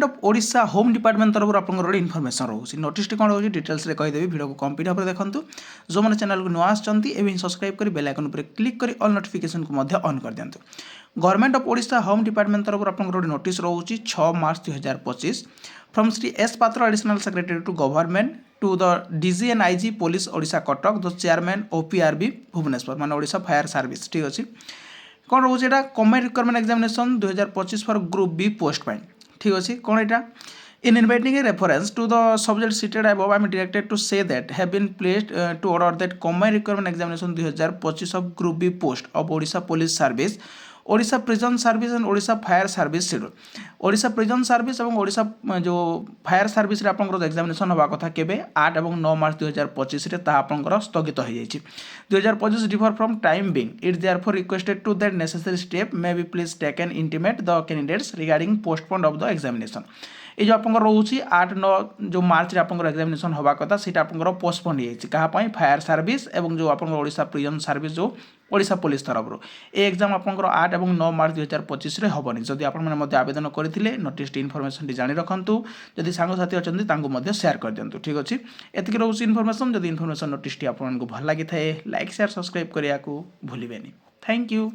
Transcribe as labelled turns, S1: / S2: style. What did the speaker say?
S1: Of Odisha home department तरफ आपंकर information रोचे नोटिस कौन रोचे डिटेल्स कहीदेवी वीडियो को कंप्लीट भाव देखो जो मैंने चैनल को नुआ आसमें सब्सक्राइब कर बेल आइकन पर क्लिक कर ऑल नोटिफिकेशन को ऑन कर दिंतु। Government of Odisha home department तरफ आपंकर नोटिस रोचे 6 March 2025 from Shri S Patra additional secretary to government to the DG and IG police Odisha Cuttack the chairman OPRB Bhubaneswar मान ओडिशा फायर सर्विस ठीक अच्छे कौन रोचे यहाँ combined requirement examination 2025 for group B post पाई ठीक अच्छे कौन यहाँ in inviting a reference to the subject cited above I am directed to say that have been placed to order that combined requirement examination 2025 of group B post of Odisha police service Odisha prison service and Odisha fire service schedule Odisha prison service और ओडिशा जो fire service रे आपंकर examination हवा कथा केबे 8 और 9 मार्च 2025 रे ता आपंकर स्थगित हो जाइछि 2025 defer from time being it therefore requested to that necessary step may be please taken intimate the candidates regarding postpone of the examination ये जो आपंकर रोचे 8-9 जो मार्च रे आपंकर एग्जामिनेशन हवा कथा सीटा आपंकर पोस्टपोन हो कहा फायर सर्विस एवं जो आपंकर ओडिशा प्रिजन सर्विस जो ओडिशा पुलिस तरफ ए एग्जाम आपंकर 8 और 9 मार्च 2025 रे हबनी जदि आपण माने आवेदन करथिले नोटिस इनफॉरमेशन जानि रखंतु जदि सांगसाथी अछंती तांको मध्ये शेयर कर दियंतु ठीक अछि एतिक रोचे इनफॉरमेशन जदि इनफॉरमेशन नोटिस टी आपन को भल लागि थाए लाइक शेयर सब्सक्राइब करिया को भूलिबेनी थैंक यू।